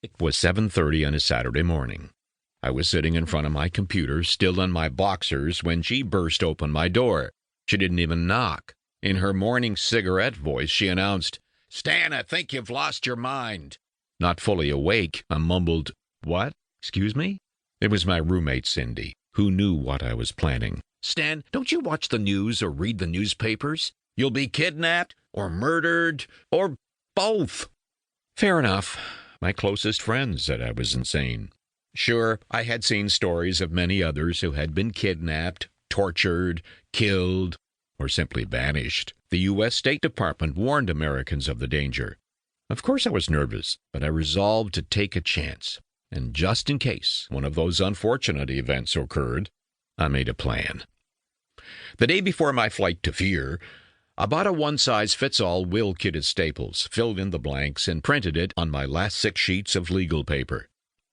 It was 7:30 on a Saturday morning. I was sitting in front of my computer, still in my boxers, when she burst open my door. She didn't even knock. In her morning cigarette voice, she announced, "Stan, I think you've lost your mind." Not fully awake, I mumbled, "What? Excuse me?" It was my roommate, Cindy, who knew what I was planning. "Stan, don't you watch the news or read the newspapers? You'll be kidnapped or murdered or both." Fair enough. My closest friends said I was insane. Sure, I had seen stories of many others who had been kidnapped, tortured, killed, or simply vanished. The U.S. State Department warned Americans of the danger. Of course I was nervous, but I resolved to take a chance. And just in case one of those unfortunate events occurred, I made a plan. The day before my flight to Fear, I bought a one-size-fits-all will kit at Staples, filled in the blanks, and printed it on my last 6 sheets of legal paper.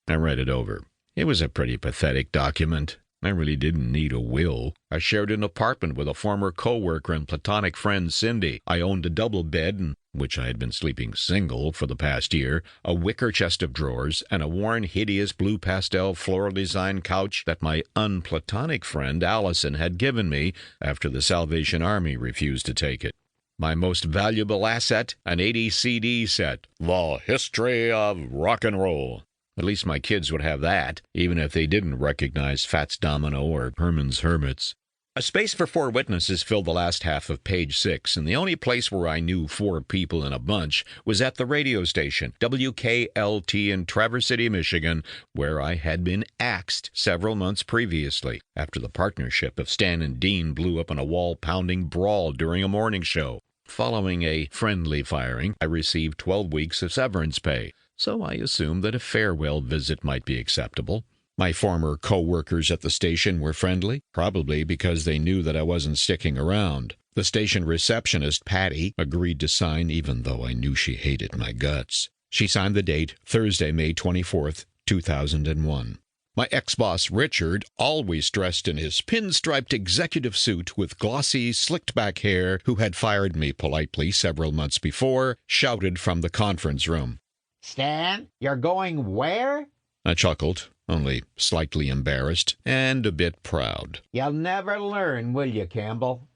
I read it over. It was a pretty pathetic document. I really didn't need a will. I shared an apartment with a former co-worker and platonic friend, Cindy. I owned a double bed, in which I had been sleeping single for the past year, a wicker chest of drawers, and a worn, hideous blue pastel floral design couch that my unplatonic friend Allison had given me after the Salvation Army refused to take it. My most valuable asset, an 80 CD set, The History of Rock and Roll. At least my kids would have that, even if they didn't recognize Fats Domino or Herman's Hermits. A space for 4 witnesses filled the last half of page 6, and the only place where I knew 4 people in a bunch was at the radio station, WKLT in Traverse City, Michigan, where I had been axed several months previously, after the partnership of Stan and Dean blew up in a wall-pounding brawl during a morning show. Following a friendly firing, I received 12 weeks of severance pay, so I assumed that a farewell visit might be acceptable. My former co-workers at the station were friendly, probably because they knew that I wasn't sticking around. The station receptionist, Patty, agreed to sign even though I knew she hated my guts. She signed the date, Thursday, May 24th, 2001. My ex-boss, Richard, always dressed in his pinstriped executive suit with glossy, slicked-back hair, who had fired me politely several months before, shouted from the conference room. "Stan, you're going where?" I chuckled, only slightly embarrassed and a bit proud. "You'll never learn, will you, Campbell?"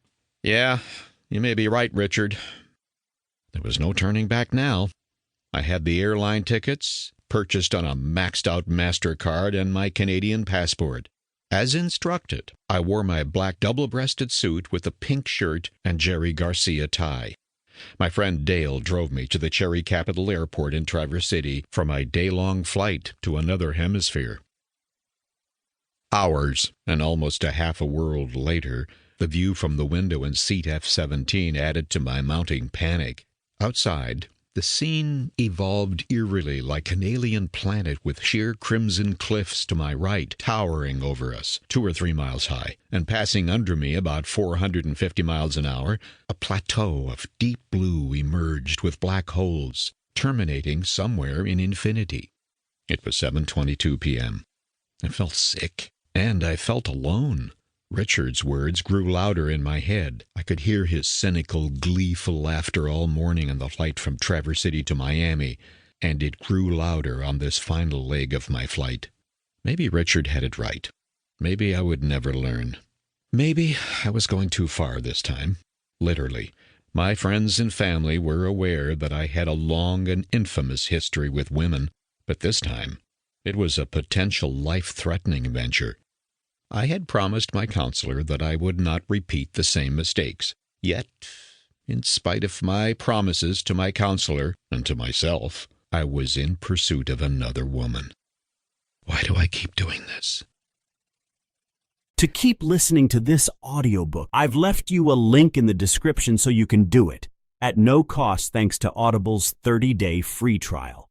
"Yeah, you may be right, Richard." There was no turning back now. I had the airline tickets, purchased on a maxed-out MasterCard, and my Canadian passport. As instructed, I wore my black double-breasted suit with a pink shirt and Jerry Garcia tie. My friend Dale drove me to the Cherry Capital Airport in Traverse City for my day-long flight to another hemisphere. Hours, and almost a half a world later, the view from the window in seat F-17 added to my mounting panic. Outside, the scene evolved eerily like an alien planet with sheer crimson cliffs to my right, towering over us, 2 or 3 miles high, and passing under me about 450 miles an hour, a plateau of deep blue emerged with black holes, terminating somewhere in infinity. It was 7:22 p.m. I felt sick, and I felt alone. Richard's words grew louder in my head. I could hear his cynical, gleeful laughter all morning in the flight from Traverse City to Miami, and it grew louder on this final leg of my flight. Maybe Richard had it right. Maybe I would never learn. Maybe I was going too far this time. Literally. My friends and family were aware that I had a long and infamous history with women, but this time it was a potential life-threatening venture. I had promised my counselor that I would not repeat the same mistakes. Yet, in spite of my promises to my counselor and to myself, I was in pursuit of another woman. Why do I keep doing this? To keep listening to this audiobook, I've left you a link in the description so you can do it, at no cost thanks to Audible's 30-day free trial.